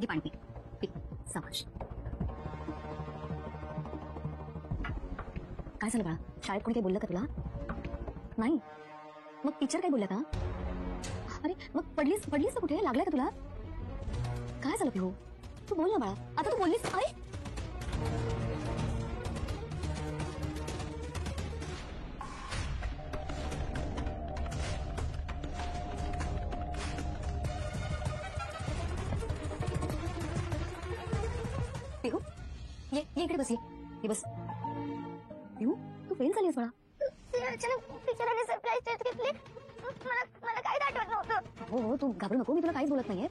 घे पाणी P P सावकाश. काय झालं बाळा? शाळेत कोणी काही बोललं का तुला? नाही. मग टीचर काय बोलल्या का? अरे मग पडलीस ना कुठे? लागलाय का तुला? काय झालं पिहू? तू बोल ना बाळा. आता तू बोललीस. अरे पिहू ये इकडे बस. ये बस. पिहू तू फेल झालीस बाळा. टीचरांनी सरप्राईज टेस्ट घेतली. मला काहीच आठवत नव्हतं. हो तू घाबरू नको, मी तुला काहीच बोलत नाहीये.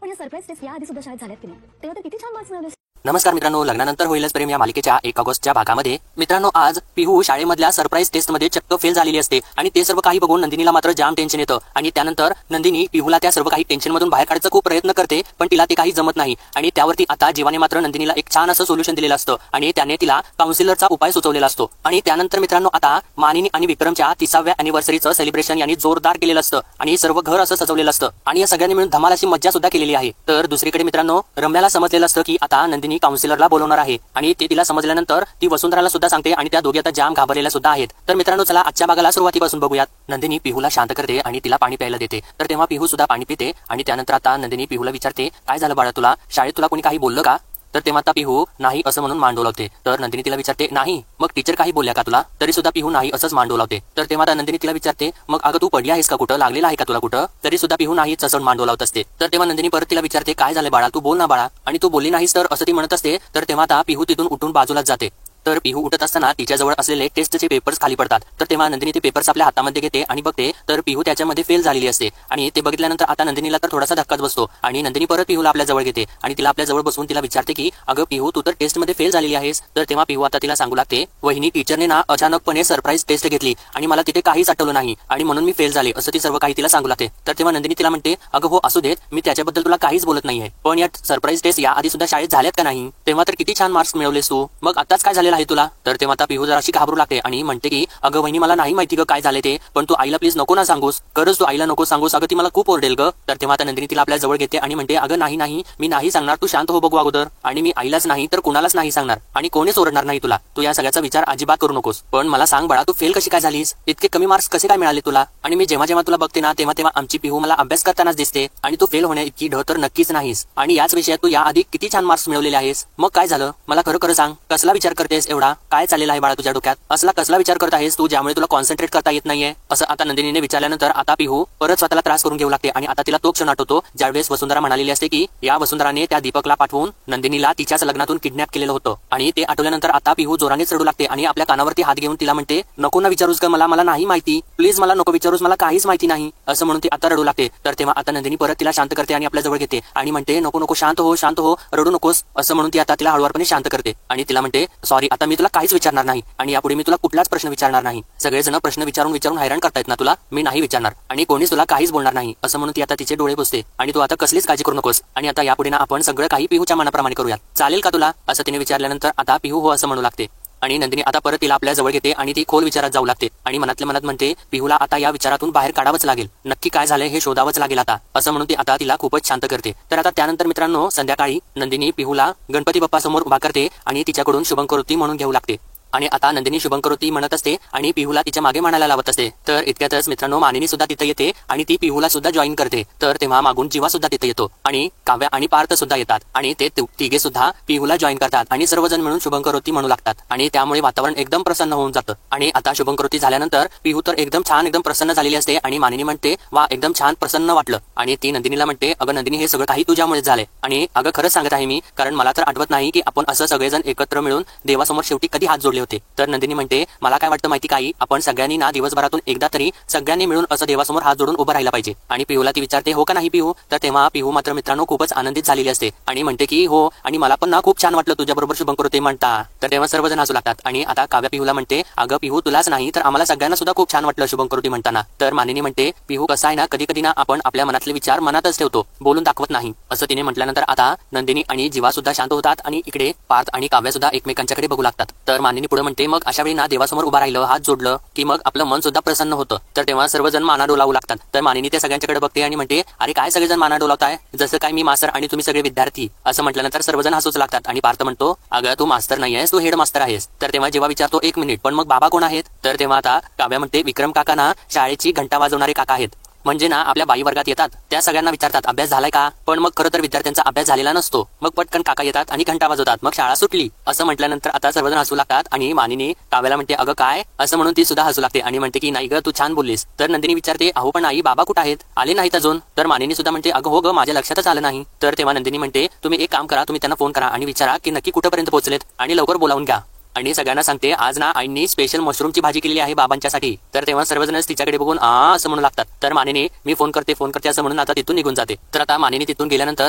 पण या सरप्राईज टेस्ट या आधी सुद्धा शाळेत झाल्यात की नाही? तेव्हा तर किती छान मार्क्स मिळाले. नमस्कार मित्रांनो, लग्नानंतर होईलच प्रेम या मालिकेच्या 1 ऑगस्टच्या भागामध्ये मित्रांनो आज पिहू शाळेमधल्या सरप्राईज टेस्टमध्ये चक्क फेल झालेली असते आणि ते सर्व काही बघून नंदिनीला मात्र जाम टेन्शन येतं आणि त्यानंतर नंदिनी पिहूला त्या सर्व काही टेन्शनमधून बाहेर काढायचा खूप प्रयत्न करते, पण तिला ते काही जमत नाही आणि त्यावरती आता जीवाने मात्र नंदिनीला एक छान असं सोल्युशन दिलेलं असतं आणि त्याने तिला काउन्सिलरचा उपाय सुचवलेला असतो. आणि त्यानंतर मित्रांनो आता मानिनी आणि विक्रमच्या 30व्या अॅनिव्हर्सरीचं सेलिब्रेशन यांनी जोरदार केलेलं असतं आणि सर्व घर असं सजवलेलं असतं आणि या सगळ्यांनी मिळून धमाल अशी मज्जा सुद्धा केलेली आहे. तर दुसरीकडे मित्रांनो रम्याला समजलेलं असतं की आता नंदिनी काउन्सिलरला बोलवणार आहे आणि ते तिला समजल्यानंतर ती वसुंधराला सुद्धा सांगते आणि त्या दोघी आता जाम घाबरलेल्या सुद्धा आहेत. तर मित्रांनो चला आजच्या भागाला सुरुवातीपासून बघूयात. नंदिनी पिहूला शांत करते आणि तिला पाणी प्यायला देते. तर तेव्हा पिहू सुद्धा पाणी पिते आणि त्यानंतर आता नंदिनी पिहूला विचारते, काय झालं बाळा तुला? शाळेत तुला कोणी काही बोललं का? तर तेव्हा आता पिहू नाही असं म्हणून मान डोलावते. तर नंदिनी तिला विचारते, नाही मग टीचर काही बोलल्या का तुला? तरी सुद्धा पिहू नाही असंच मान डोलावते. तर तेव्हा आता नंदिनी तिला विचारते, मग अगं तू पडली आहेस का कुठं? लागलेला आहे का तुला कुठं? तरी सुद्धा पिहू नाहीच असं मान डोलावत असते. तर तेव्हा नंदिनी परत तिला विचारते, काय झालं बाळा? तू बोल ना बाळा. आणि तू बोलली नाहीस तर असं ती म्हणत असते. तर तेव्हा आता पिहू तिथून उठून बाजूलाच जाते. तर पिहू उठत असताना तिच्याजवळ असलेले टेस्टचे पेपर्स खाली पडतात. तर तेव्हा नंदिनी ते पेपर्स आपल्या हातामध्ये घेते आणि बघते तर पिहू त्याच्यामध्ये फेल झालेली असते आणि ते बघितल्यानंतर आता नंदिनीला तर थोडासा धक्काच बसतो आणि नंदिनी परत पिहूला आपल्या जवळ घेते आणि तिला आपल्या जवळ बसवून तिला विचारते की अगं पिहू तू तर टेस्टमध्ये फेल झालेली आहेस. तर तेव्हा पिहू आता तिला सांगू लागते, वहिनी टीचरने ना अचानकपणे सरप्राईज टेस्ट घेतली आणि मला तिथे काहीच आठवलं नाही आणि म्हणून मी फेल झाले असं ती सर्व काही तिला सांगू लागते. तर तेव्हा नंदिनी तिला म्हणते, अगं हो असू देत, मी त्याच्याबद्दल तुला काहीच बोलत नाहीये, पण या सरप्राईज टेस्ट या आधी सुद्धा शाळेत झाल्यात का नाही? तेव्हा तर किती छान मार्क्स मिळवलेस तू, मग आताच काय झालेलं आहे तुला? तर तेव्हा आता पिहू जराशी घाबरू लागते आणि म्हणते की अगं वहिनी मला नाही माहिती ग काय झाले ते, पण तू आईला प्लीज नको ना सांगूस. खरंच तू आईला नको सांगूस, अगं ती मला खूप ओरडेल ग. तर तेव्हा आता नंदिनी तिला आपल्या जवळ घेते आणि म्हणते, अगं नाही मी नाही सांगणार, तू शांत हो बघू अगोदर. आणि मी आईलाच नाही तर कुणालाच नाही सांगणार आणि कोणीच ओरडणार नाही तुला. तू या सगळ्याचा विचार अजिबात करू नकोस. पण मला सांग बाळा, तू फेल कशी काय झालीस? इतके कमी मार्क्स कसे काय मिळाले तुला? आणि मी जेव्हा तुला बघते ना तेव्हा आमची पिहू मला अभ्यास करतानाच दिसते आणि तू फेल होण्या इतकी ढ तर नक्कीच नाहीस. आणि याच विषयात तू याआधी किती छान मार्क्स मिळवलेले आहेस. मग काय झालं? मला खरं सांग, कसला विचार करतेस एवढा? काय चाललेला आहे बाळा तुझ्या डोक्यात? असला कसला विचार करत आहेस तू ज्यामुळे तुला कॉन्सन्ट्रेट करता येत नाहीये? असं आता नंदिनीने विचारल्यानंतर आता पिहू परत स्वतःला त्रास करून घेऊ लागते आणि आता तिला तो क्षण आठवतो ज्यावेळेस वसुंधरा म्हणालेली असते की या वसुंधराने त्या दीपकला पाठवून नंदिनीला तिच्याच लग्नातून किडनॅप केलेलं होतं. आणि ते आठवल्यानंतर आता पिहू जोरानेच रडू लागते आणि आपल्या कानावरती हात घेऊन तिला म्हणते, नको ना विचारूस का मला नाही माहिती, प्लीज मला नको विचारूस, मला काहीच माहिती नाही असं म्हणून ती आता रडू लागते. तर तेव्हा आता नंदिनी परत तिला शांत करते आणि आपल्या जवळ घेते आणि म्हणते, नको शांत हो रडू नकोस असं म्हणून ती आता तिला हळूवारपणे शांत करते आणि तिला म्हणते, सॉरी आता मी तुला काहीच विचारणार नाही आणि यापुढे मी तुला कुठलाच प्रश्न विचारणार नाही. सगळेजण प्रश्न विचारून हैराण करतायत ना तुला, मी नाही विचारणार आणि कोणीच तुला काहीच बोलणार नाही असं म्हणून ती आता तिचे डोळे पुसते आणि तू आता कसलीच काळजी करू नकोस आणि आता यापुढे ना आपण सगळं काही पिहूच्या मनाप्रमाणे करूयात, चालेल का तुला? असं तिने विचारल्यानंतर आता पिहू हो असं म्हणू लागते आणि नंदिनी आता परत तिला आपल्या जवळ घेते आणि ती खोल विचारात जाऊ लागते आणि मनातल्या मनात म्हणते, पिहूला आता या विचारातून बाहेर काढावंच लागेल, नक्की काय झालंय हे शोधावंच लागेल आता असं म्हणून ती आता तिला खूपच शांत करते. तर आता त्यानंतर मित्रांनो संध्याकाळी नंदिनी पिहूला गणपती बाप्पा समोर उभा करते आणि तिच्याकडून शुभंकरोती म्हणून घेऊ लागते आणि आता नंदिनी शुभंकरोती म्हणत असते आणि पिहूला तिच्या मागे म्हणायला लावत असते. तर इतक्यातच मित्रांनो मानिनी सुद्धा तिथे येते आणि ती पिहूला सुद्धा जॉईन करते. तर तेव्हा मागून जीवा सुद्धा तिथे येतो आणि काव्या आणि पार्थ सुद्धा येतात आणि ते तिघे सुद्धा पिहूला जॉईन करतात आणि सर्वजण मिळून शुभंकरोती म्हणू लागतात आणि त्यामुळे वातावरण एकदम प्रसन्न होऊन जातं. आणि आता शुभंकरोती झाल्यानंतर पिहू तर एकदम प्रसन्न झालेली असते आणि मानिनी म्हणते, वा एकदम छान प्रसन्न वाटलं. आणि ती नंदिनीला म्हणते, अगं नंदिनी हे सगळं काही तुझ्यामुळे झाले आणि अगं खरंच सांगत आहे मी, कारण मला तर आठवत नाही की आपण असं सगळेजण एकत्र मिळून देवासमोर शेवटी कधी हात जोडले होते. तर नंदिनी म्हणते, मला काय वाटतं माहिती काही, आपण सगळ्यांनी ना दिवसभरातून एकदा तरी सगळ्यांनी मिळून असं देवासमोर हात जोडून उभं राहिला पाहिजे. आणि पिहूला ती विचारते, हो का नाही पिहू? तर तेव्हा पिहू मात्र मित्रांनो खूपच आनंदित झालेली असते आणि म्हणते की हो, आणि मला पण ना खूप छान वाटलं तुझ्याबरोबर शुभंकरोती म्हणता. तर तेव्हा सर्वजण हसू लागतात आणि आता काव्या पिहूला म्हणते, अगं पिहू तुलाच नाही तर आम्हाला सगळ्यांना सुद्धा खूप छान वाटलं शुभंकरोती म्हणताना. तर मानिनी म्हणते, पिहू कसं आहे ना, कधी ना आपण आपल्या मनातले विचार मनातच ठेवतो, बोलून दाखवत नाही असं तिने म्हटल्यानंतर आता नंदिनी आणि जीवा सुद्धा शांत होतात आणि इकडे पार्थ आणि काव्या सुद्धा एकमेकांच्याकडे बघू लागतात. तर मानिनी पुढे म्हणते मग अशा वेळी ना देवासमोर उभा राहिलं, हात जोडलं की मग आपलं मन सुद्धा प्रसन्न होतं. तर तेव्हा सर्वजण माना डोलावू लागतात. तर मानिनी त्या सगळ्यांच्याकडे बघते आणि म्हणते अरे काय सगळेजण माना डोलावताय, जसं काय मी मास्तर आणि तुम्ही सगळे विद्यार्थी. असं म्हटल्यानंतर सर्वजण हसूच लागतात आणि पार्थ म्हणतो अगं तू मास्तर नाही आहेस, तू हेड मास्तर आहेस. तर तेव्हा जेव्हा विचारतो 1 मिनिट पण मग बाबा कोण आहेत, तर तेव्हा आता काव्या म्हणते विक्रम काका ना शाळेची घंटा वाजवणारे काका आहेत. म्हणजे ना आपल्या बाई वर्गात येतात, त्या सगळ्यांना विचारतात अभ्यास झालाय का, पण मग खरं तर विद्यार्थ्यांचा अभ्यास झालेला नसतो. मग पटकन काका येतात आणि घंटा वाजवतात, मग शाळा सुटली. असं म्हटल्यानंतर आता सर्वजण हसू लागतात आणि मानिनी काव्याला म्हणते अगं काय, असं म्हणून ती सुद्धा हसू लागते आणि म्हणते की नाही ग तू छान बोललीस. तर नंदिनी विचारते अहो पण आई बाबा कुठं आहेत, आले नाहीत अजून. तर मानिनी सुद्धा म्हणते अगं हो ग माझ्या लक्षातच आलं नाही. तर तेव्हा नंदिनी म्हणते तुम्ही एक काम करा, तुम्ही त्यांना फोन करा आणि विचारा की नक्की कुठपर्यंत पोहोचलेत आणि लवकर बोलावून घ्या. आणि सगळ्यांना सांगते आज ना आईंनी स्पेशल मशरूमची भाजी केलेली आहे बाबांच्यासाठी. तर तेव्हा सर्वजणच तिच्याकडे बघून असं म्हणू लागतात. तर मानिनी मी फोन करते असं म्हणून आता तिथून निघून जाते. तर आता मानिनी तिथून गेल्यानंतर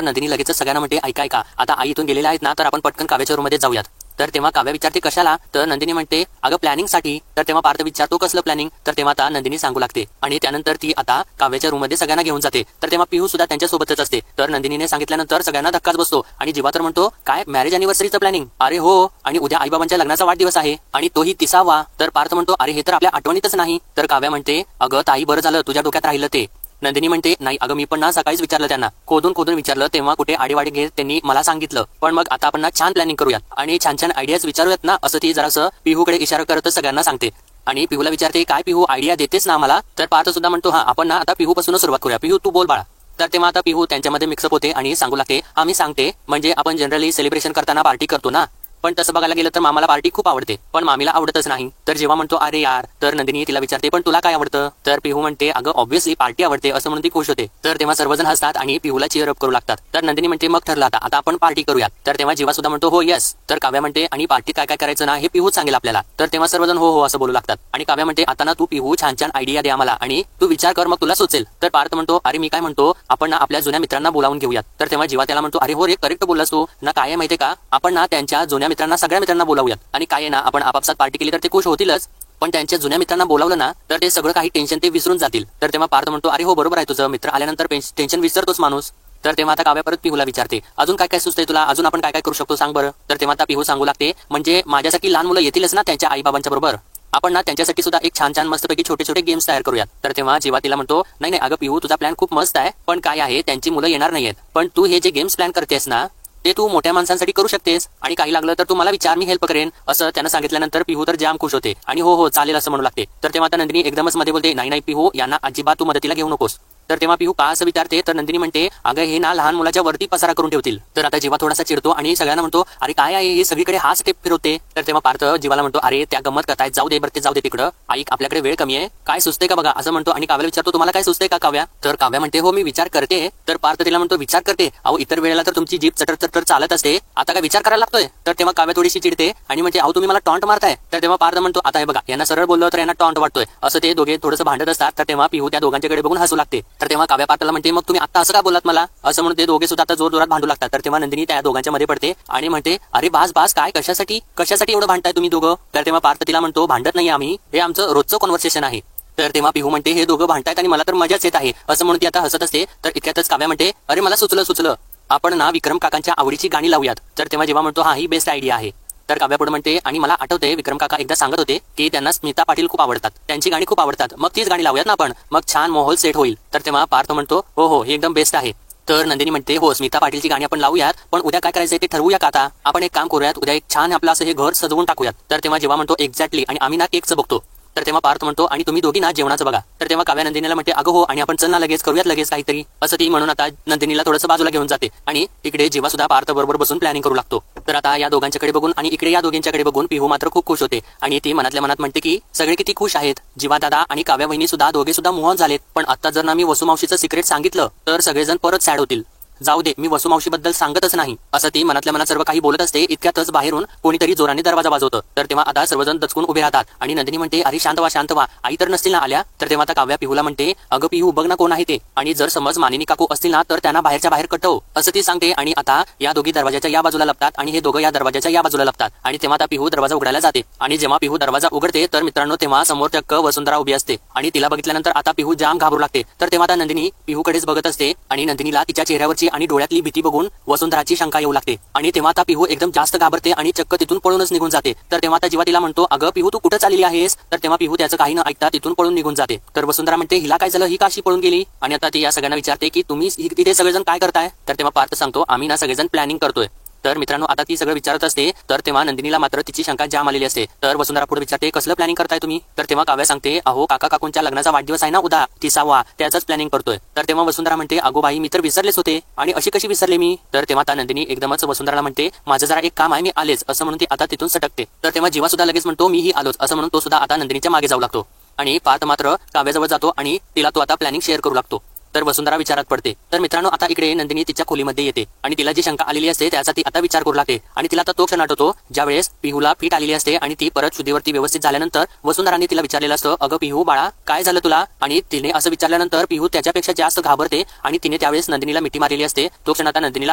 नंदिनी लगेच सगळ्यांना म्हणते ऐका आता आई इथून गेलेल्या आहेत ना, तर आपण पटकन काव्याच्या रूममध्ये जाऊयात. तर तेव्हा काव्या विचारते कशाला, तर नंदिनी म्हणते अगं प्लॅनिंग साठी. तर तेव्हा पार्थ विचारतो कसलं प्लॅनिंग, तर तेव्हा आता नंदिनी सांगू लागते आणि त्यानंतर ती आता काव्याच्या रूम मध्ये सगळ्यांना घेऊन जाते. तर तेव्हा पिहू सुद्धा त्यांच्या सोबतच असते. तर नंदिनीने सांगितल्यानंतर सगळ्यांना धक्काच बसतो आणि जीवा तर म्हणतो काय मॅरेज अॅनिव्हर्सरीचं प्लॅनिंग, अरे हो आणि उद्या आईबाबांच्या लग्नाचा वाढदिवस आहे आणि तोही 30वा. तर पार्थ म्हणतो अरे हे तर आपल्या आठवणीतच नाही. तर काव्या म्हणते अगं ताई बरं झालं तुझ्या डोक्यात राहिलं ते. नंदिनी म्हणते नाही अगं मी पण ना सकाळीच विचारलं त्यांना, खोदून विचारलं, तेव्हा कुठे आडीवाडी घेत त्यांनी मला सांगितलं. पण मग आता आपण ना छान प्लॅनिंग करूयात आणि छान आयडियाज विचारूयात ना, असं ती जरासं पिहूकडे इशारा करत सगळ्यांना सांगते. आणि पिहूला विचारते काय पिहू आयडिया देतेस ना मला. तर पार्थ सुद्धा म्हणतो हा आपण ना आता पिहू पासून सुरुवात करूया, पिहू तू बोल बाळा. तर तेव्हा आता पिहू त्यांच्यामध्ये मिक्सअप होते आणि सांगू लागते आम्ही सांगते म्हणजे आपण जनरली सेलिब्रेशन करताना पार्टी करतो ना, पण तसं बघायला गेलं तर मामाला पार्टी खूप आवडते पण मामीला आवडतच नाही. तर जेव्हा म्हणतो अरे यार, तर नंदिनी तिला विचारते पण तुला काय आवडतं. तर पिहू म्हणते अगं ऑब्व्हियसली पार्टी आवडते, असं म्हणून ती खुश होते. तर तेव्हा सर्वजण हसतात आणि पिहूला चीअर अप करू लागतात. तर नंदिनी म्हणते मग ठरलं आता आपण पार्टी करूयात. तर तेव्हा जीवा सुद्धा म्हणतो हो यस. तर काव्या म्हणते आणि पार्टीत काय करायचं ना हे पिहूच सांगेल आपल्याला. तर तेव्हा सर्वजण हो असं बोलू लागतात आणि काव्या म्हणते आता ना तू पिहू छान आयडिया दे आम्हाला आणि तू विचार कर मग तुला सुचेल. तर पार्थ म्हणतो अरे मी काय म्हणतो आपण ना आपल्या जुन्या मित्रांना बोलावून घेऊयात. तर तेव्हा जीवा त्याला म्हणतो अरे हो रे करेक्ट बोललास तू ना, काय माहितीये का आपण ना त्यांच्या जुन्या मित्रांना सगळ्या मित्रांना बोलावूयात आणि काय ना आपण आपापसात पार्टी केली तर ते खुश होतीलच, पण त्यांच्या जुन्या मित्रांना बोलावलं ना तर ते सगळं काही टेन्शन ते विसरून जातील. तर तेव्हा पार्थ म्हणतो अरे हो बरोबर आहे तुझं, मित्र आल्यानंतर टेन्शन विसरतोच माणूस. तर तेव्हा आता काव्या परत पिहूला विचारते अजून काय सुचतंय तुला, अजून आपण काय करू शकतो सांग बरं. तर तेव्हा आता पिहू सांगू लागते म्हणजे माझ्यासाठी लहान मुलं येतीलच ना त्यांच्या आई बाबांच्या बरोबर, आपण ना त्यांच्यासाठी सुद्धा एक छान मस्तपैकी छोटे गेम्स तयार करूयात. तर तेव्हा जेव्हा तिला म्हणतो नाही अगं पिहू तुझा प्लॅन खूप मस्त आहे, पण काय आहे त्यांची मुलं येणार नाहीयेत, पण तू हे जे गेम्स प्लॅन करतेस ना ते तू मोठ्या माणसांसाठी करू शकतेस आणि काही लागलं तर तू मला विचार मी हेल्प करेन. असं त्यांना सांगितल्यानंतर पिहू तर जाम खुश होते आणि हो चालेल असं म्हणू लागते. तर तेव्हा आता नंदिनी एकदमच मध्ये बोलते नाही पिहू यांना अजिबात तू मदतीला घेऊ नकोस. तर तेव्हा पिहू का असं विचारते तर नंदिनी म्हणते अगं हे ना लहान मुलाच्या वरती पसारा करून ठेवतील. तर आता जीवा थोडासा चिडतो आणि सगळ्यांना म्हणतो अरे काय आहे हे सगळीकडे हा स्टेप फिरवते. तर तेव्हा पार्थ जीवाला म्हणतो अरे त्या गंमत करतायत जाऊ दे बरं ते जाऊ दे तिकडं, ऐक आपल्याकडे वेळ कमी आहे, काय सुचते का बघा असं म्हणतो आणि काव्याला विचारतो तुम्हाला काय सुचते का काव्या. तर काव्या म्हणते हो मी विचार करते. तर पार्थ तिला म्हणतो विचार करते, अहो इतर वेळेला तर तुमची जीभ चटर चालत असते, आता काय विचार करायला लागतोय. तर तेव्हा काव्या थोडीशी चिडते आणि म्हणते अहो तुम्ही मला टॉन्ट मारताय. तर तेव्हा पार्थ म्हणतो आता हे बघा यांना सरळ बोललो तर यांना टॉन्ट वाटतोय, असं ते दोघे थोडंसं भांडत असतात. तर तेव्हा पिहू त्या दोघांच्याकडे बघून हसू लागते. तर तेव्हा काव्या पार्थला म्हणते मग तुम्ही आता असं का बोललात मला, असं म्हणून ते दोघे सुद्धा आता जोरात भांडू लागतात. तर तेव्हा नंदिनी त्या दोघांच्या मध्ये पडते आणि म्हणते अरे बास काय कशासाठी एवढं भांडताय तुम्ही दोघं. तर तेव्हा पार्थ तिला म्हणतो भांडत नाही आम्ही, हे आमचं रोजचं कॉन्व्हर्सेशन आहे. तर तेव्हा पिहू म्हणते हे दोघं भांडतायत आणि मला तर मजाच येत आहे, असं म्हणून ती आता हसत असते. तर इतक्यातच काव्या म्हणते अरे मला सुचलं आपण ना विक्रम काकांच्या आवडीची गाणी लावूयात. तर तेव्हा जेव्हा म्हणतो हा ही बेस्ट आयडिया आहे. तर काव्या पुढे म्हणते आणि मला आठवते विक्रम काका एकदा सांगत होते की त्यांना स्मिता पाटील खूप आवडतात, त्यांची गाणी खूप आवडतात, मग तीच गाणी लावूयात ना आपण, मग छान माहोल सेट होईल. तर तेव्हा पार्थ म्हणतो हो हे एकदम बेस्ट आहे. तर नंदिनी म्हणते हो स्मिता पाटीलची गाणी आपण लावूयात, पण उद्या काय करायचंय ते ठरवूया का आता, आपण एक काम करूयात उद्या एक छान आपलं असं हे घर सजवून टाकूयात. तर तेव्हा जेव्हा म्हणतो एक्झॅक्टली आणि आम्ही ना केकचं बघतो. तर तेव्हा पार्थ म्हणतो आणि तुम्ही दोघी ना जेवणाचं बघा. तर तेव्हा काव्या नंदिनीला म्हणते अगं हो आणि आपण चल ना लगेच करूयात लगेच काहीतरी, असं ती म्हणून आता नंदिनीला थोडंसं बाजूला घेऊन जाते आणि इकडे जेव्हा सुद्धा पार्थ बरोबर बसून प्लॅनिंग करू लागतो. तर आता या दोघांच्याकडे बघून आणि इकडे या दोघांच्याकडे बघून पिहू मात्र खूप खुश होते आणि ती मनातल्या मनात म्हणते की सगळे किती खुश आहेत, जीवा दादा आणि काव्या वहिनी सुद्धा दोघे सुद्धा मोहन झालेत, पण आता जर ना मी वसुमावशीचं सिक्रेट सांगितलं तर सगळेजण परत सॅड होतील, जाऊ दे मी वसुमावशीबद्दल सांगतच नाही, असं ती मनातल्या मनात सर्व काही बोलत असते. इतक्यातच बाहेरून कोणीतरी जोराने दरवाजा वाजवतं. तर तेव्हा आता सर्वजण दचकून उभे राहतात आणि नंदिनी म्हणते अरे शांत व्हा आई तर नसतील ना आल्या. तर तेव्हा आता काव्या पिहूला म्हणते अगं पिहू बघ ना कोण आहे ते, आणि जर समज मानिनी काकू असतील ना तर त्यांना बाहेरच्या बाहेर कटव, असं ती सांगते. आणि आता या दोघी दरवाजाच्या या बाजूला लपतात आणि हे दोघं या दरवाजाच्या या बाजूला लपतात आणि तेव्हा आता पिहू दरवाजा उघडायला जाते आणि जेव्हा पिहू दरवाजा उघडते तर मित्रांनो तेव्हा समोर चक्क वसुंधरा उभी असते आणि तिला बघितल्यानंतर आता पिहू जाम घाबरू लागते. तर तेव्हा आता नंदिनी पिहूकडेच बघत असते आणि नंदिनीला तिच्या चेहऱ्यावरची चेहऱ्याची आणि डोळ्यातली भीती बघून वसुंधराची शंका येऊ लागते आणि तेव्हा आता पिहू एकदम जास्त घाबरते आणि चक्क तिथून पळूनच निघून जाते. तर तेव्हा आता जीवा तिला म्हणतो अगं पिहू तू कुठं चालली आहेस. तर तेव्हा पिहू त्याचं काही न ऐकता तिथून पळून निघून जाते. तर वसुंधरा म्हणते हिला काय झालं, ही काशी पळून गेली. आणि आता ती या सगळ्यांना विचारते की तुम्ही तिथे सगळेजण काय करताय. तर तेव्हा पार्थ सांगतो आम्ही ना सगळेजण प्लॅनिंग करतोय. तर मित्रांनो आता ती सगळं विचारत असते. तर तेव्हा नंदिनीला मात्र तिची शंका जाम आलेली असते. तर वसुंधरा पुढे विचारते कसलं प्लॅनिंग करताय तुम्ही. तर तेव्हा काव्या सांगते अहो काका काकूंच्या लग्नाचा वाढदिवस आहे ना उद्या 30वा, त्याचाच प्लॅनिंग करतोय. तर तेव्हा वसुंधरा म्हणते अगो बाई मी तर विसरलेच होते आणि अशी कशी विसरले मी. तर तेव्हा आता नंदिनी एकदमच वसुंधराला म्हणते माझं जरा एक काम आहे मी आलेच असं म्हणून ती आता तिथून सटकते. तर तेव्हा जीवा सुद्धा लगेच म्हणतो मीही आलोच असं म्हणून तो सुद्धा आता नंदिनीच्या मागे जाऊ लागतो आणि पार्थ मात्र काव्याजवळ जातो आणि तिला तो आता प्लॅनिंग शेअर करू लागतो. तर वसुंधरा विचारात पडते. तर मित्रांनो आता इकडे नंदिनी तिच्या खोलीमध्ये येते आणि तिला जी शंका आलेली असते त्याचा ती आता विचार करू लागते. आणि तिला आता तो क्षण आठवतो ज्यावेळेस पिहूला फीट आलेली असते आणि ती परत शुद्धीवरती व्यवस्थित झाल्यानंतर वसुंधराने तिला विचारलेलं असतं अगं पिहू बाळा काय झालं तुला. आणि तिने असं विचारल्यानंतर पिहू त्याच्यापेक्षा जास्त घाबरते आणि तिने त्यावेळेस नंदिनीला मिठी मारलेली असते. तो क्षण आता नंदिनीला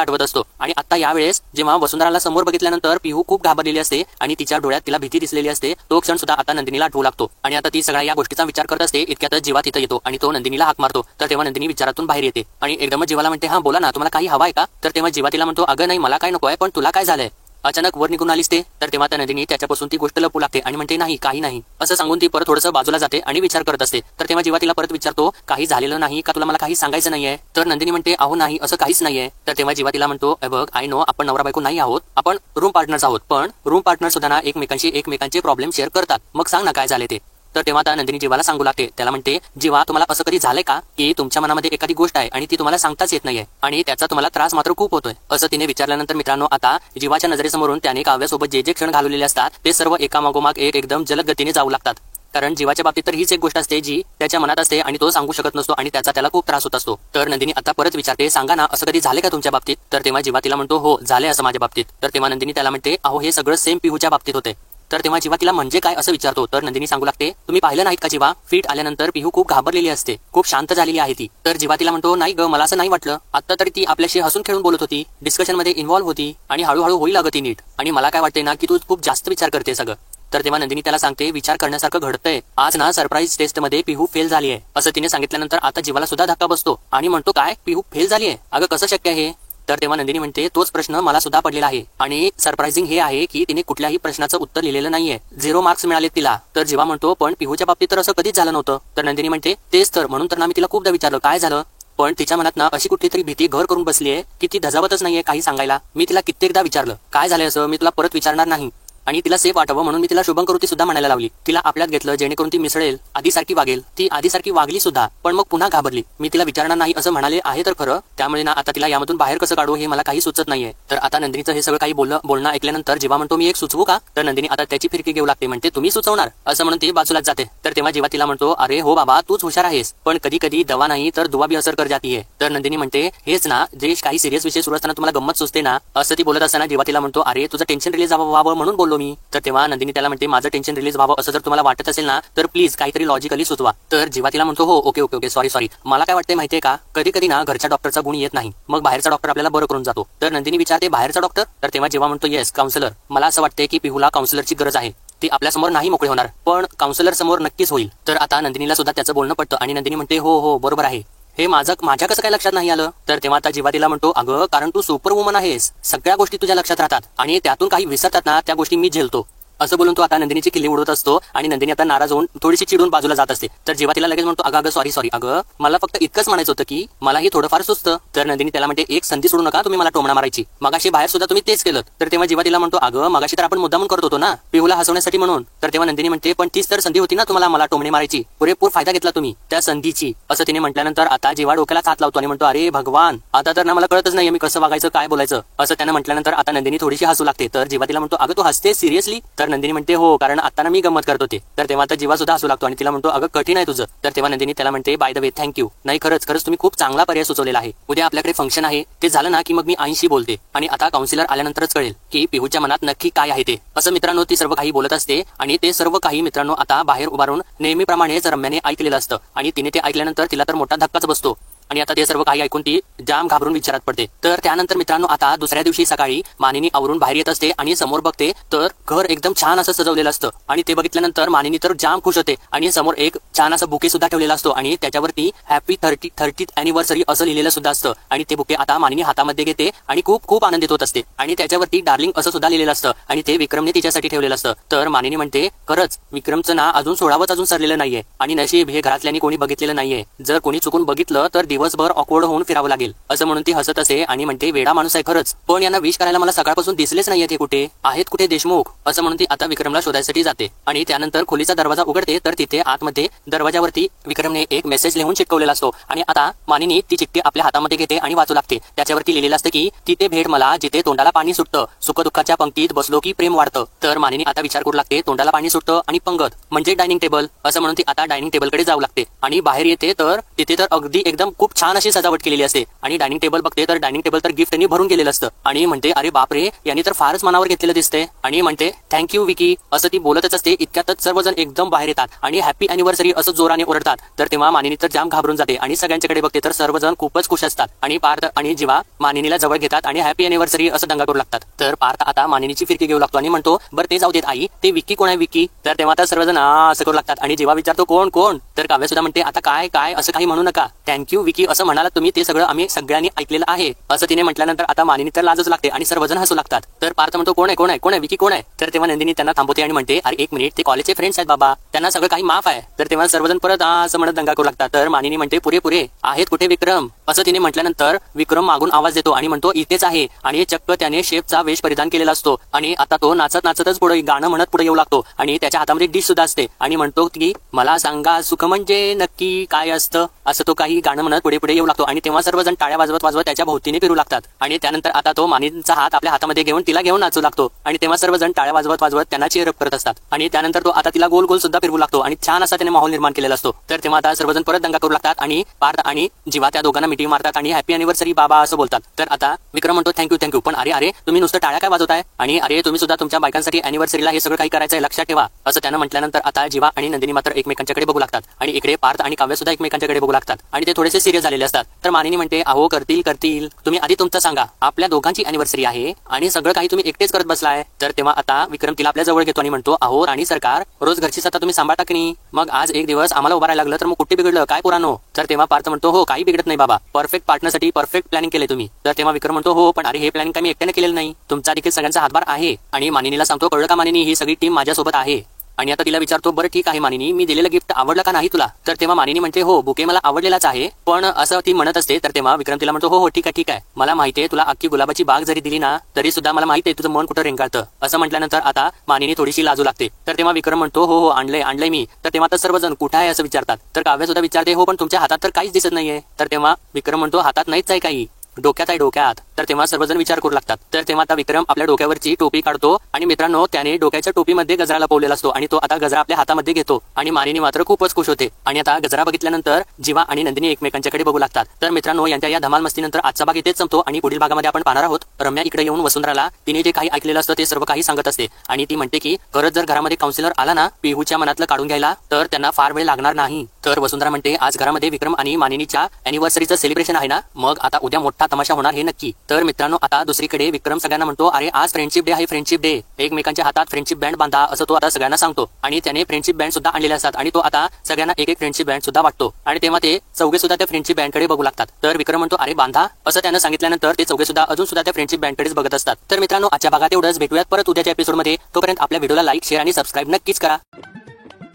आठवत असतो. आणि आता यावेळेस जेव्हा वसुंधराला समोर बघितल्यानंतर पिहू खूप घाबरलेली असते आणि तिच्या डोळ्यात तिला भीती दिसलेली असते. तो क्षण सुद्धा आता नंदिनीला आठवू लागतो. आणि आता ती सगळ्या या गोष्टीचा विचार करत असते. इतक्यातच जीवा तिथं येतो आणि तो नंदिनीला हाक मारतो. तर तेव्हा नंदिनी विचारातून बाहेर येते आणि एकदमच जीवाला म्हणते हा बोला ना तुम्हाला काही हवा आहे का. तर तेव्हा जीवा तिला म्हणतो अगं नाही मला काय नको आहे पण तुला काय झालंय अचानक वर निघून आलीस ते. तर तेव्हा त्या नंदिनी त्याच्यापासून ती गोष्ट लपू लागते आणि म्हणते नाही काही नाही असं सांगून ती परत थोडंसं बाजूला जाते आणि विचार करत असते. तर तेव्हा जीवा तिला परत विचारतो काही झालेलं नाही का तुला मला काही सांगायचं नाहीये. तर नंदिनी म्हणते अहो नाही असं काहीच नाहीये. तर तेव्हा जीवा तिला म्हणतो बघ आय नो आपण नवरा बायको नाही आहोत आपण रूम पार्टनर्स आहोत पण रूम पार्टनर सुद्धा ना एकमेकांचे प्रॉब्लेम शेअर करतात मग सांग ना काय झाले ते. तर तेव्हा आता नंदिनी जीवाला सांगू लागते. त्याला म्हणते जीवा तुम्हाला असं कधी झालंय का की तुमच्या मनामध्ये एखादी गोष्ट आहे आणि ती तुम्हाला सांगताच येत नाहीये आणि त्याचा तुम्हाला त्रास मात्र खूप होतोय. असं तिने विचारल्यानंतर मित्रांनो आता जीवाच्या नजरेसमोरून त्याने काव्यासोबत जे जे क्षण घालवलेले असतात ते सर्व एकामागोमाग एक एकदम जलद गतीने जाऊ लागतात. कारण जीवाच्या बाबतीत तर हीच एक गोष्ट असते जी त्याच्या मनात असते आणि तो सांगू शकत नसतो आणि त्याचा त्याला खूप त्रास होत असतो. तर नंदिनी आता परत विचारते सांगा ना असं कधी झाले का तुमच्या बाबतीत. तर तेव्हा जीवा तिला म्हणतो हो झाले असं माझ्या बाबतीत. तर तेव्हा नंदिनी त्याला म्हणते अहो हे सगळं सेम पिहूच्या बाबतीत होते. तर तेव्हा जीवा तिला म्हणजे काय असं विचारतो. तर नंदिनी सांगू लागते तुम्ही पाहिलं नाहीत का जीवा फीट आल्यानंतर पिहू खूप घाबरलेली असते खूप शांत झालेली आहे ती. तर जीवा तिला म्हणतो नाही ग मला असं नाही वाटलं आता तरी ती आपल्याशी हसून खेळून बोलत होती डिस्कशन मध्ये इन्व्हॉल्व्ह होती आणि हळूहळू होईल अगं ती नीट आणि मला काय वाटते ना की तू खूप जास्त विचार करते सगळं. तर तेव्हा नंदिनी त्याला सांगते विचार करण्यासारखं घडतंय आज ना सरप्राईज टेस्ट मध्ये पिहू फेल झाली आहे असं तिने सांगितल्यानंतर आता जीवाला सुद्धा धक्का बसतो आणि म्हणतो काय पिहू फेल झाली आहे अगं कसं शक्य आहे. तर तेव्हा नंदिनी म्हणते तोच प्रश्न मला सुद्धा पडलेला आहे आणि सरप्राइझिंग हे आहे की तिने कुठल्याही प्रश्नाचं उत्तर लिहिलेलं नाहीये 0 मार्क्स मिळाले तिला. तर जीवा म्हणतो पण पिहूच्या बाबतीत तर असं कधीच झालं नव्हतं. तर नंदिनी म्हणते तेच तर म्हणून तर ना मी तिला खूपदा विचारलं काय झालं पण तिच्या मनात ना अशी कुठली तरी भीती घर करून बसली आहे की ती धजावतच नाहीये काही सांगायला. मी तिला कित्येकदा विचारलं काय झालंय असं मी तुला परत विचारणार नाही आणि तिला सेफ वाटावं म्हणून मी तिला शुभंकरोती सुद्धा म्हणायला लावली. तिला आपल्यात घेतलं जेणेकरून ती मिसळेल आधीसारखी वागेल. ती आधीसारखी वागली सुद्धा पण मग पुन्हा घाबरली. मी तिला विचारणार नाही असं म्हणाले आहे तर खरं त्यामुळे ना आता तिला यामधून बाहेर कसं काढू हे मला काही सुचत नाहीये. तर आता नंदिनीचं हे सगळं काही बोलणं ऐकल्यानंतर जीवा म्हणतो मी एक सुचवू का. तर नंदिनी आता त्याची फिरकी घेऊ लागते म्हणते तुम्ही सुचवणार असं म्हणून ती बाजूलाच जाते. तर तेव्हा जीवा तिला म्हणतो अरे हो बाबा तूच हुशार आहेस पण कधी कधी दवा नाही तर दुवा भी असर कर जाती है. तर नंदिनी म्हणते हेच ना जे काही सिरियस विषय सुरू असताना तुम्हाला गंमत सुचते ना असं ती बोलत असताना जीवा तिला म्हणतो अरे तुझं टेन्शन रिलीज व्हावं म्हणून बोललो मी. तर तेव्हा नंदिनी त्याला म्हणते माझं टेन्शन रिलीज व्हावं असं जर तुम्हाला वाटत असेल ना तर प्लीज काहीतरी लॉजिकली सुचवा. तर जीवा तिला म्हणतो हो ओके सॉरी मला काय वाटते माहितीये का कधी कधी ना घरच्या डॉक्टरचा गुण येत नाही मग बाहेरचा डॉक्टर आपल्याला बरं करून जातो. तर नंदिनी विचारते बाहेरचा डॉक्टर. तर तेव्हा जीवा म्हणतो येस काउन्सिलर मला असं वाटते की पिहूला काउन्सिलरची गरज आहे. ती आपल्यासमोर नाही मोकळे होणार पण काउन्सिलर समोर नक्कीच होईल. तर आता नंदिनीला सुद्धा त्याचं बोलणं पडतं आणि नंदिनी म्हणते हो बरोबर आहे हे माझ्या कसं काय लक्षात नाही आलं. तर तेव्हा आता जीवा तिला म्हणतो अगं कारण तू सुपर वुमन आहेस सगळ्या गोष्टी तुझ्या लक्षात राहतात आणि त्यातून काही विसरतात ना त्या गोष्टी मी झेलतो असं बोलून तो आता नंदिनीची किल्ली उडवत असतो आणि नंदिनी आता नाराज होऊन थोडीशी चिडून बाजूला जात असते. तर जीवा तिला लगेच म्हणतो अगं सॉरी अगं मला फक्त इतकंच म्हणायचं होतं की मला हे थोडंफार सुचतं. तर नंदिनी त्याला म्हणते एक संधी सोडू नका तुम्ही मला टोमणा मारायची मगाशी बाहेर सुद्धा तुम्ही तेच केलं. तर तेव्हा जीवा तिला म्हणतो अगं मगाशी तर आपण मुद्दामून करत होतो ना पिहूला हसवण्यासाठी म्हणून. तर तेव्हा नंदिनी म्हणते पण तीच तर संधी होती ना तुम्हाला मला टोमणे मारायची पुरेपूर फायदा घेतला तुम्ही त्या संधीची असं तिने म्हटल्यानंतर आता जीवा डोक्याला हात लावतो आणि म्हणतो अरे भगवान आता तर ना मला कळतच नाहीये मी कसं वागायचं काय बोलायचं असं त्यानं म्हटल्यानंतर आता नंदिनी थोडीशी हसू लागते. तर जीवा तिला म्हणतो अगं तू हसते सिरियसली. तर नंदिनी म्हणते हो कारण आता ना मी गंमत करत होते. तर तेव्हा आता जीवा सुद्धा हसू लागतो आणि तिला म्हणतो अगं कठीण आहे तुझं. तर तेव्हा नंदिनी त्याला म्हणते बाय द वे थँक्यू नाही खरंच तुम्ही खूप चांगला पर्याय सुचवलेला आहे. उद्या आपल्याकडे फंक्शन आहे ते झालं ना की मग मी आईशी बोलते आणि आता काउन्सिलर आल्यानंतरच कळेल की पिहूच्या मनात नक्की काय आहे ते. असं मित्रांनो ती सर्व काही बोलत असते आणि ते सर्व काही मित्रांनो आता बाहेर उभारून नेहमीप्रमाणेच रम्याने ऐकलेलं असतं आणि तिने ते ऐकल्यानंतर तिला तर मोठा धक्काच बसतो. आणि आता ते सर्व काही ऐकून ती जाम घाबरून विचारात पडते. तर त्यानंतर मित्रांनो आता दुसऱ्या दिवशी सकाळी मानिनी आवरून बाहेर येत असते आणि समोर बघते तर घर एकदम छान असं सजवलेलं असतं आणि ते बघितल्यानंतर मानिनी तर जाम खुश होते आणि समोर एक छान असं बुके सुद्धा ठेवलेला असतो आणि त्याच्यावरती हॅपी 30th अॅनिव्हर्सरी असं लिहिलेलं सुद्धा असतं आणि ते बुके आता मानिनी हातामध्ये घेते आणि खूप खूप आनंदित होत असते आणि त्याच्यावरती डार्लिंग असं सुद्धा लिहिलेलं असतं आणि ते विक्रमने तिच्यासाठी ठेवलेलं असतं. तर मानिनी म्हणते खरंच विक्रमचं ना अजून 16वच अजून सरलेलं नाहीये आणि नशीब हे घरातल्यानी कोणी बघितलेलं नाहीये. जर कोणी चुकून बघितलं तर दिवसभर ऑकवर्ड होऊन फिरावं लागेल असं म्हणून ती हसत असे आणि म्हणते वेडा माणूस आहे खरंच, पण यांना विश करायला मला सकाळपासून दिसलेच नाहीये. ते कुठे आहेत, कुठे देशमुख असं म्हणून ती आता विक्रमला शोधायसाठी जाते आणि त्यानंतर खोलीचा दरवाजा उघडते तर तिथे आतमध्ये दरवाजावरती विक्रमने एक मेसेज लिहून चिटकवलेला असतो आणि आता मानिनी ती चिठ्ठी आपल्या हातामध्ये घेते आणि वाचू लागते. त्याच्यावरती लिहिलेलं असतं की तिथे भेट मला जिथे तोंडाला पाणी सुटतं, सुखदुःखाच्या पंक्तीत बसलो की प्रेम वाढतं. तर मानिनी आता विचार करू लागते तोंडाला पाणी सुटतं आणि पंगत म्हणजे डायनिंग टेबल असं म्हणून ती आता डायनिंग टेबलकडे जाऊ लागते आणि बाहेर येते तर तिथे तर अगदी एकदम खूप छान अशी सजावट केलेली असते आणि डायनिंग टेबल बघते तर डायनिंग टेबल तर गिफ्टनी भरून गेलेलं असतं आणि म्हणते अरे बापरे यांनी तर फारच मनावर घेतलेलं दिसते आणि म्हणते थँक्यू विकी असं ती बोलतच असते. इतक्यातच सर्वजण एकदम बाहेर येतात आणि हॅपी अॅनिव्हर्सरी असं जोराने ओरडतात. तर तेव्हा मानिनी तर जाम घाबरून जाते आणि सगळ्यांच्याकडे बघते तर सर्वजण खूपच खुश असतात आणि पार्थ आणि जीवा मानिनीला जवळ घेतात आणि हॅपी अॅनिव्हर्सरी असं दंगा करू लागतात. तर पार्थ आता मानिनीची फिरकी घेऊ लागतो आणि म्हणतो बरं ते जाऊ देत आई, ते विकी कोण आहे विकी? तर तेव्हा तर सर्वजण असं करू लागतात आणि जीवा विचारतो कोण कोण? तर काव्य सुद्धा म्हणते आता काय काय असं काही म्हणू नका, थँक्यू विकी असं म्हणाला तुम्ही ते सगळं आम्ही सगळ्यांनी ऐकलेलं आहे असं तिने म्हटल्यानंतर आता मानिनी तर लाजच लागते आणि सर्वजण हसू लागतात. तर पार्थ म्हणतो कोण आहे कोण आहे कोण आहे विकी कोण आहे? तर तेव्हा नंदिनी त्यांना थांबवते आणि म्हणते अरे एक मिनिट, ते कॉलेजचे फ्रेंड्स आहेत बाबा, त्यांना सगळं काही माफ आहे. तर तेव्हा सर्वजण परत असं म्हणत दंगा करू लागतात. तर मानिनी म्हणते पुरे पुरे आहेत कुठे विक्रम असं तिने म्हटल्यानंतर विक्रम मागून आवाज देतो आणि म्हणतो इथेच आहे आणि चक्क त्याने शेफचा वेश परिधान केलेला असतो आणि आता तो नाचत नाचतच पुढे गाणं म्हणत पुढे येऊ लागतो आणि त्याच्या हातामध्ये डिश सुद्धा असते आणि म्हणतो की मला सांगा सुख म्हणजे नक्की काय असतं असं तो काही गाणं म्हणत पुढे पुढे येऊ लागतो आणि तेव्हा सर्वजण टाळ्या वाजवत वाजवत त्याच्या भोवतीने फिरू लागतात आणि त्यानंतर आता तो मानिनीचा हात आपल्या हातामध्ये घेऊन तिला घेऊन नाचू लागतो आणि तेव्हा सर्वजण टाळ्या वाजवत वाजवत त्यांना चीअरअप करत असतात आणि त्यानंतर तो आता तिला गोल गोल सुद्धा फिरवू लागतो आणि छान असा त्याने माहोल निर्माण केलेला असतो. तर तेव्हा आता सर्वजण परत दंगा करू लागतात आणि पार्थ आणि जीवा त्या दोघांना मिटिंग मारतात आणि हॅपी अॅनिव्हर्सरी बाबा असं बोलतात. तर आता विक्रम म्हणतो थँक्यू थँक्यू, पण अरे अरे तुम्ही नुसतं टाळ्या काय वाजवताय आणि अरे तुम्ही सुद्धा तुमच्या बायकांसाठी अॅनिव्हर्सरीला हे सगळं काही करायचं आहे लक्षात ठेवा असं त्यानं म्हटल्यानंतर आता जीवा आणि नंदिनी मात्र एकमेकांच्याकडे बघू लागतात आणि इकडे पार्थ आणि काव्य सुद्धा एकमेकांच्याकडे बघू लागतात आणि ते थोडेसे सिरियस झालेले असतात. तर मानिनी म्हणते अहो करतील तुम्ही आधी तुमचं सांगा, आपल्या दोघांची अॅनिव्हर्सरी आहे आणि सगळं काही तुम्ही एकटेच करत बसलाय. तर तेव्हा आता विक्रम तिला आपल्या जवळ घेतो आणि म्हणतो अहो राणी सरकार, रोज घरची सत्ता तुम्ही सांभाळता की नाही, मग आज एक दिवस आम्हाला उभा राहायला लागलं तर मग कुठे बिघडलं काय पुरानो? तर तेव्हा पार्थ म्हणतो हो काही बिघडत नाही बाबा, परफेक्ट पार्टनरसाठी परफेक्ट प्लॅनिंग केले तुम्ही. तर तेव्हा विक्रम म्हणतो हो पण अरे हे प्लॅनिंग काही मी एकट्याने केलेलं नाही, तुमचा देखील सगळ्यांचा हातभार आहे. आणि मानिनीला सांगतो कळलं का मानिनी, ही सगळी टीम माझ्यासोबत आहे. आणि आता तिला विचारतो बरं ठीक आहे मानिनी, मी दिलेलं गिफ्ट आवडलं का नाही तुला? तर तेव्हा मानिनी म्हणते हो बुके मला आवडलेलाच आहे, पण असं ती म्हणत असते. तर तेव्हा विक्रम तिला म्हणतो हो ठीक आहे मला माहिती आहे, तुला अख्खी गुलाबाची बाग जरी दिली ना तरी सुद्धा मला माहिती आहे तुझं मन कुठं रेंगाळतं असं म्हटल्यानंतर आता मानिनी थोडीशी लाजू लागते. तर तेव्हा विक्रम म्हणतो हो आणलंय मी. तर तेव्हा तर सर्वजण कुठं आहे असं विचारतात. तर काव्य सुद्धा विचारते हो पण तुमच्या हातात तर काहीच दिसत नाहीये. तर तेव्हा विक्रम म्हणतो हातात नाहीच आहे काही, डोक्यात आहे डोक्यात. तर तेव्हा सर्वजण विचार करू लागतात. तर तेव्हा आता विक्रम आपल्या डोक्यावरची टोपी काढतो आणि मित्रांनो त्याने डोक्याच्या टोपीमध्ये गजरा लपवलेला असतो आणि तो आता गजरा आपल्या हातामध्ये घेतो आणि मानिनी मात्र खूपच खुश होते. आणि आता गजरा बघितल्यानंतर जीवा आणि नंदिनी एकमेकांच्याकडे बघू लागतात. तर मित्रांनो यांच्या या धमाल मस्तीनंतर आजचा भाग इथेच संपतो आणि पुढील भागामध्ये आपण पाहणार आहोत रम्या इकडे येऊन वसुंधराला तिने जे काही ऐकलेलं असतं ते सर्व काही सांगत असते आणि ती म्हणते की खरंच जर घरामध्ये काउन्सिलर आला ना पिहूच्या मनातलं काढून घ्यायला तर त्यांना फार वेळ लागणार नाही. तर वसुंधरा म्हणते आज घरामध्ये विक्रम आणि मानिनीच्या अॅनिव्हर्सरीचं सेलिब्रेशन आहे ना, मग आता उद्या मोठा तमाशा होणार हे नक्की. तर मित्रांनो आता दुसरीकडे विक्रम सगळ्यांना म्हणतो अरे आज फ्रेंडशिप डे आहे, फ्रेंडशिप डे, एकमेकांच्या हातात फ्रेंडशिप बँड बांधा असं तो आता सगळ्यांना सांगतो आणि त्याने फ्रेंडशिप बँड सुद्धा आणलेले असतात आणि तो आता सगळ्यांना एक फ्रेंडशिप बँड सुद्धा वाटतो आणि तेव्हा ते चौघे सुद्धा त्या फ्रेंडशिप बँडकडे बघू लागतात. तर विक्रम म्हणतो अरे बांधा असं त्यानं सांगितल्यानंतर ते चौघे सुद्धा अजून सुद्धा त्या फ्रेंडशिप बँडकडेच बघत असतात. तर मित्रांनो आजच्या भागात एवढंच, भेटूयात परत उद्याच्या एपिसोडमध्ये. तोपर्यंत आपल्या व्हिडिओला लाईक शेअर आणि सबस्क्राईब नक्कीच करा.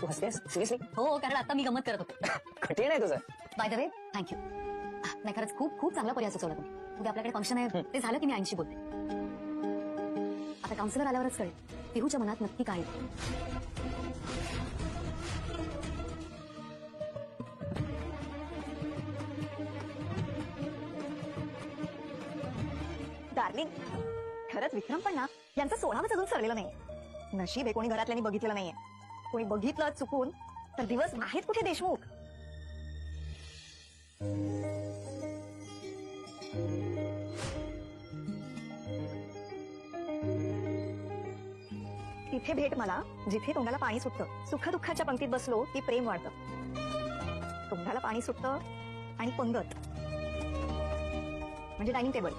तू हसतेस सिरियसली? हो कारण आता मी गमत करत होते. कठीण आहे तुझं. By the way thank you. नाही खरंच खूप खूप चांगला पर्याय सुचवला तुम्ही. उद्या आपल्याकडे फंक्शन आहे ते झालं की मी आईशी बोलते. आता काउन्सिलर आल्यावरच कळेल पिहूच्या मनात नक्की काय आहे. डार्लिंग खरंच विक्रम पण ना यांचं 16वच अजून सरलेलं नाही. नशीब हे कोणी घरातल्यांनी बघितलेलं नाहीये. कोणी बघितलं चुकून तर दिवस आहेत कुठे देशमुख. तिथे भेट मला जिथे तोंडाला पाणी सुटतं, सुख दुःखाच्या पंक्तीत बसलो की प्रेम वाढतं. तोंडाला पाणी सुटतं आणि पंगत म्हणजे डायनिंग टेबल.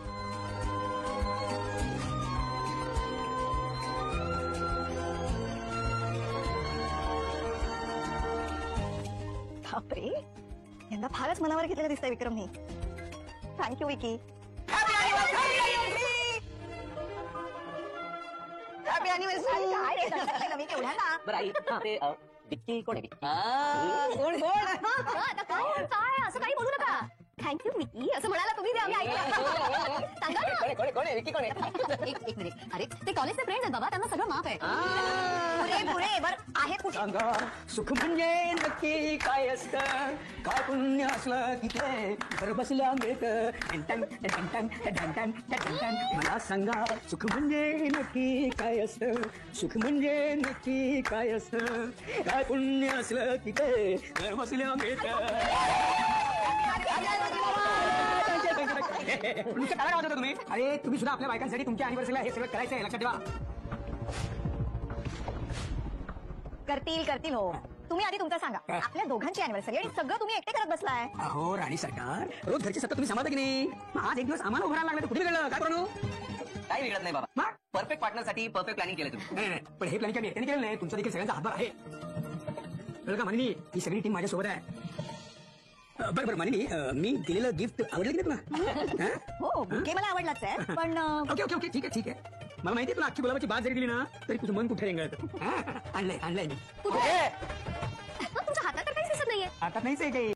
बापरे, यंदा फारच मनावर घेतलेलं दिसतंय विक्रमनी. थँक्यू विकी. Happy anniversary. काय रे, दणकतंय नवीन एवढ्यांना. बरं आई ते विक्की कोण आहे विक्की? काय असं काही बोलू नका. थँक्यू विकी असं म्हणाला तुम्ही, ते आम्ही ऐकलं. सांगा ना. कोण आहे विक्की कोण आहे? एक मिनिट. अरे ते कॉलेजचे फ्रेंड्स आहेत बाबा, त्यांना सगळं माफ आहे. पुरे पुरे बरं आहेत कुठे? सांगा सुख म्हणजे नक्की काय असतं, काय पुण्य असलं तिथे घर बसल्या मिळतं. मला सांगा सुख म्हणजे नक्की काय असतं, सुख म्हणजे नक्की काय असतं, काय पुण्य असलं तिथे घर बसल्या मिळतं. नुसतं काय वाजवता तुम्ही? अरे तुम्ही सुद्धा आपल्या बायकांसाठी तुमच्या अॅनिव्हर्सरीला हे सगळं करायचं आहे, लक्षात ठेवा. करतील हो. तुम्ही आधी तुमचं सांगा. आपल्या दोघांची अॅनिव्हर्सरी आणि सगळं तुम्ही एकटे करत बसलाय. अहो राणी सरकार, रोज घरची सत्ता तुम्ही सांभाळता की नाही? मग आज एक दिवस आम्हाला उभं राहायला लागलं तर कुठे वेगळं काय करू? काही बिघडत नाही बाबा. मग? परफेक्ट पार्टनरसाठी परफेक्ट प्लॅनिंग केलं तुम्ही. नाही, पण हे प्लॅनिंग काय मी एकट्याने केलं नाही, तुमचा देखील सगळ्यांचा हातभार आहे. कळलं का मानिनी? ही सगळी टीम माझ्यासोबत आहे. बरं मानिनी, मी दिलेलं गिफ्ट आवडलं की नाही तुला? हो, बुके मला आवडलाच आहे, पण ओके ओके ओके, ठीक आहे. मला माहिती आहे तुला अख्खी गुलाबाची बात जरी दिली ना तरी तुझं मन कुठे रेंगाळतं. आणलंय मी. तुमच्या हातात तर काहीच दिसत नाहीये. आता नाहीच आहे काही.